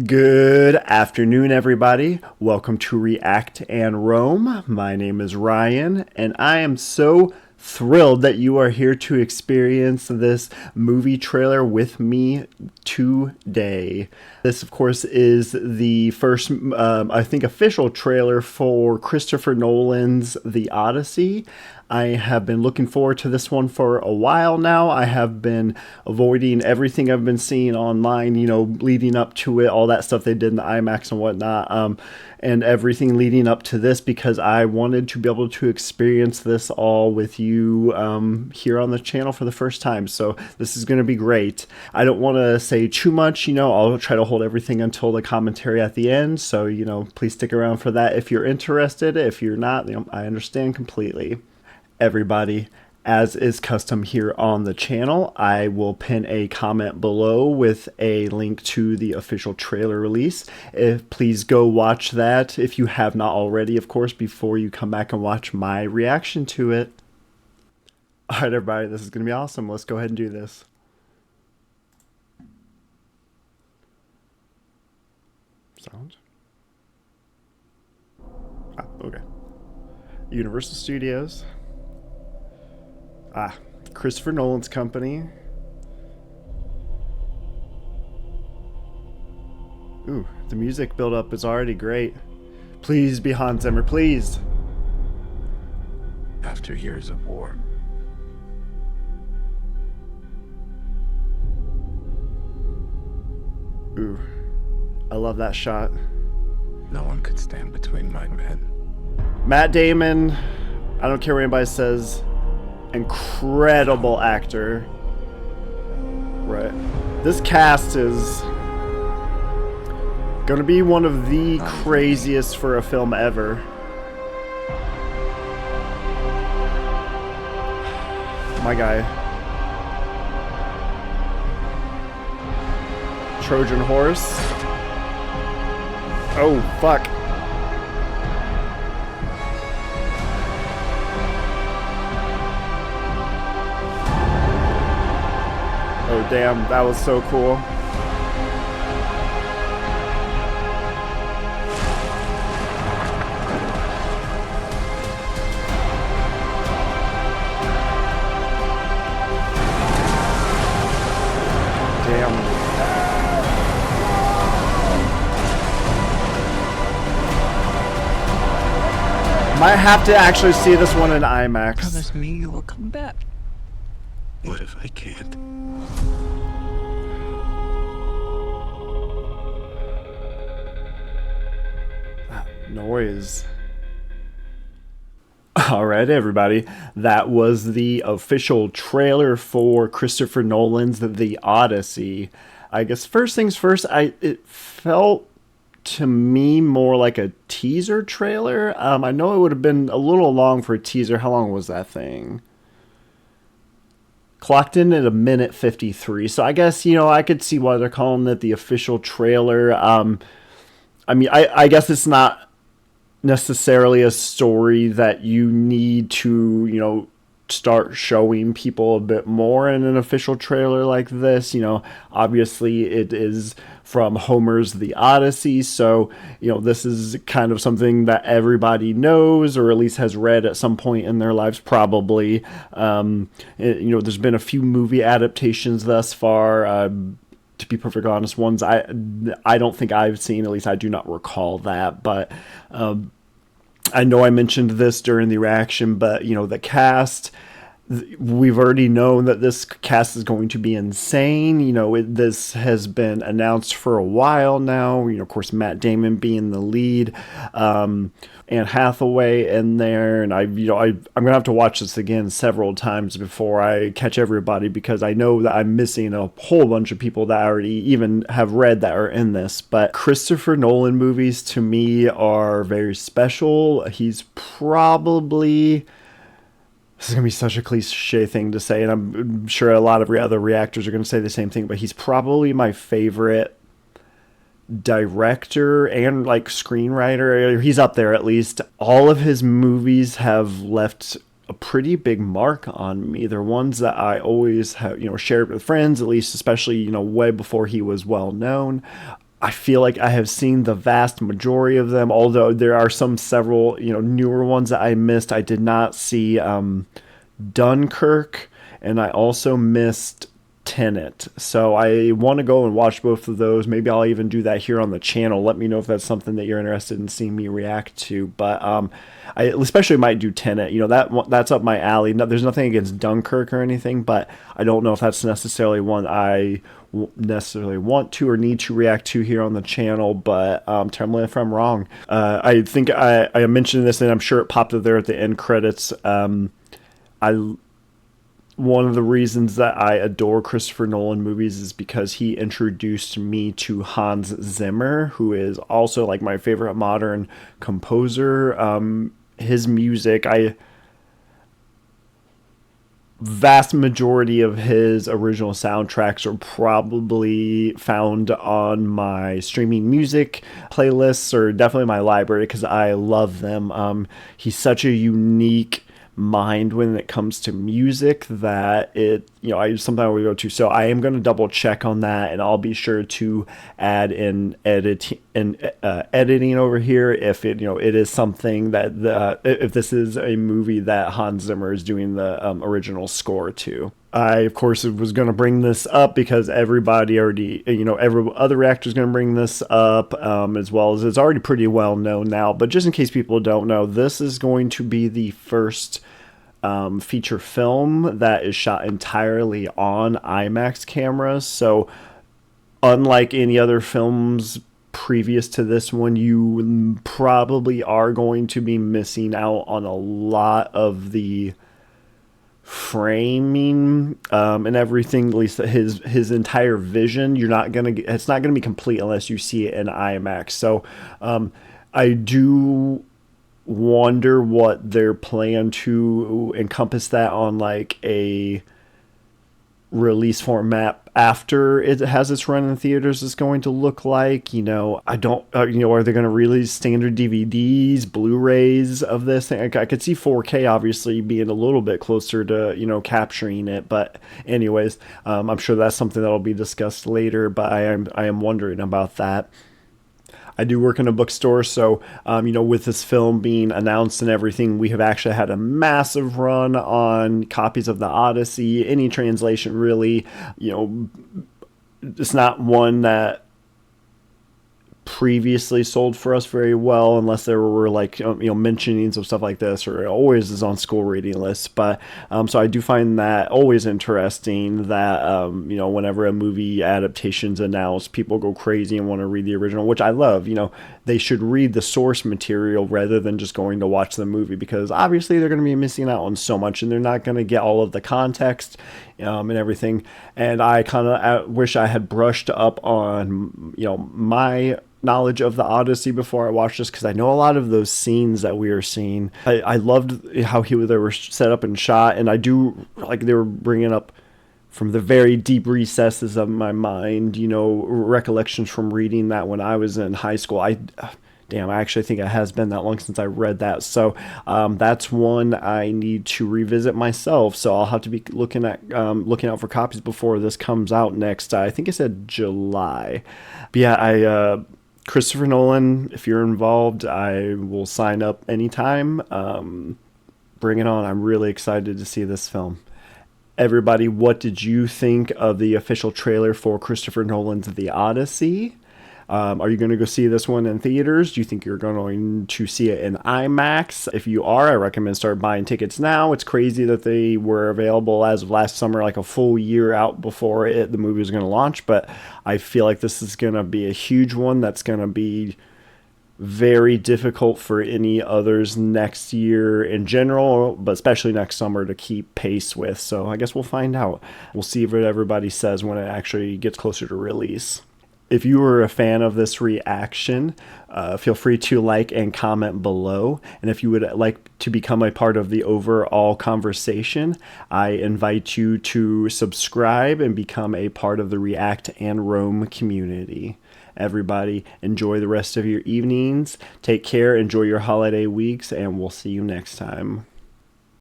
Good afternoon, everybody. Welcome to React and Roam. My name is Ryan, and I am so thrilled that you are here to experience this movie trailer with me today. This, of course, is the first, official trailer for Christopher Nolan's The Odyssey. I have been looking forward to this one for a while now. I have been avoiding everything I've been seeing online, leading up to it, all that stuff they did in the IMAX and whatnot, and everything leading up to this because I wanted to be able to experience this all with you here on the channel for the first time. So this is going to be great. I don't want to say too much, I'll try to hold everything until the commentary at the end. So, please stick around for that if you're interested. If you're not, I understand completely. Everybody, as is custom here on the channel, I will pin a comment below with a link to the official trailer release. Please go watch that if you have not already, of course, before you come back and watch my reaction to it. All right, everybody, this is going to be awesome. Let's go ahead and do this. Sound? Okay. Universal Studios. Christopher Nolan's company. Ooh, the music build-up is already great. Please be Hans Zimmer, please. After years of war, Ooh, I love that shot. no one could stand between my men. Matt Damon, I don't care what anybody says, incredible actor. Right. This cast is gonna be one of the craziest for a film ever. My guy. Trojan horse. Oh, fuck. Oh, damn, that was so cool. Damn. Might have to actually see this one in IMAX. Promise me you will come back. What if I can't? Noise. Alright, everybody, that was the official trailer for Christopher Nolan's The Odyssey. I guess first things first, it felt to me more like a teaser trailer. I know it would have been a little long for a teaser. How long was that thing? Clocked in at 1:53. So I guess, I could see why they're calling it the official trailer. I guess it's not necessarily a story that you need to, start showing people a bit more in an official trailer like this. Obviously it is from Homer's The Odyssey. So, this is kind of something that everybody knows or at least has read at some point in their lives, probably. There's been a few movie adaptations thus far. To be perfectly honest, ones I don't think I've seen, at least I do not recall that, but I know I mentioned this during the reaction, but the cast, we've already known that this cast is going to be insane. This has been announced for a while now. Of course, Matt Damon being the lead, Anne Hathaway in there, and I'm gonna have to watch this again several times before I catch everybody, because I know that I'm missing a whole bunch of people that I already even have read that are in this. But Christopher Nolan movies to me are very special. He's probably, this is going to be such a cliche thing to say, and I'm sure a lot of other reactors are going to say the same thing, but he's probably my favorite director and screenwriter. He's up there at least. All of his movies have left a pretty big mark on me. They're ones that I always have, shared with friends, at least, especially, way before he was well known. I feel like I have seen the vast majority of them, although there are several, newer ones that I missed. I did not see Dunkirk, and I also missed Tenet. So I want to go and watch both of those. Maybe I'll even do that here on the channel. Let me know if that's something that you're interested in seeing me react to. But I especially might do Tenet. That's up my alley. No, there's nothing against Dunkirk or anything, but I don't know if that's necessarily one I necessarily want to or need to react to here on the channel, but tell me if I'm wrong. I think I mentioned this, and I'm sure it popped up there at the end credits. One of the reasons that I adore Christopher Nolan movies is because he introduced me to Hans Zimmer, who is also like my favorite modern composer. His music, vast majority of his original soundtracks are probably found on my streaming music playlists, or definitely my library, because I love them. He's such a unique mind when it comes to music that I something I would go to. So I am going to double check on that, and I'll be sure to add in editing over here if it is something that if this is a movie that Hans Zimmer is doing the original score to. I, of course, was going to bring this up because everybody already, every other reactor is going to bring this up, as well as it's already pretty well known now. But just in case people don't know, this is going to be the first feature film that is shot entirely on IMAX cameras. So unlike any other films previous to this one, you probably are going to be missing out on a lot of the framing and everything, at least his entire vision. It's not gonna be complete unless you see it in IMAX. So I do wonder what their plan to encompass that on like a release format after it has its run in theaters is going to look like. I don't, are they going to release standard DVDs, Blu-rays of this thing? I could see 4K obviously being a little bit closer to, capturing it. But anyways, I'm sure that's something that'll be discussed later, but I am wondering about that. I do work in a bookstore, so, with this film being announced and everything, we have actually had a massive run on copies of the Odyssey. Any translation, really, it's not one that previously sold for us very well, unless there were like mentionings of stuff like this, or it always is on school reading lists. But so I do find that always interesting that whenever a movie adaptation's announced, people go crazy and want to read the original, which I love. They should read the source material rather than just going to watch the movie, because obviously they're going to be missing out on so much and they're not going to get all of the context and everything. And I kind of wish I had brushed up on my knowledge of the Odyssey before I watched this, because I know a lot of those scenes that we are seeing. I loved how they were set up and shot, and I do like they were bringing up from the very deep recesses of my mind, recollections from reading that when I was in high school. I actually think it has been that long since I read that. So that's one I need to revisit myself. So I'll have to be looking out for copies before this comes out next. I think it said July. But yeah, Christopher Nolan, if you're involved, I will sign up anytime. Bring it on. I'm really excited to see this film. Everybody, what did you think of the official trailer for Christopher Nolan's The Odyssey? Are you going to go see this one in theaters? Do you think you're going to see it in IMAX? If you are, I recommend start buying tickets now. It's crazy that they were available as of last summer, like a full year out before the movie was going to launch. But I feel like this is going to be a huge one that's going to be very difficult for any others next year in general, but especially next summer to keep pace with. So I guess we'll find out. We'll see what everybody says when it actually gets closer to release. If you were a fan of this reaction, feel free to like and comment below. And if you would like to become a part of the overall conversation, I invite you to subscribe and become a part of the React and Roam community. Everybody, enjoy the rest of your evenings. Take care, enjoy your holiday weeks, and we'll see you next time.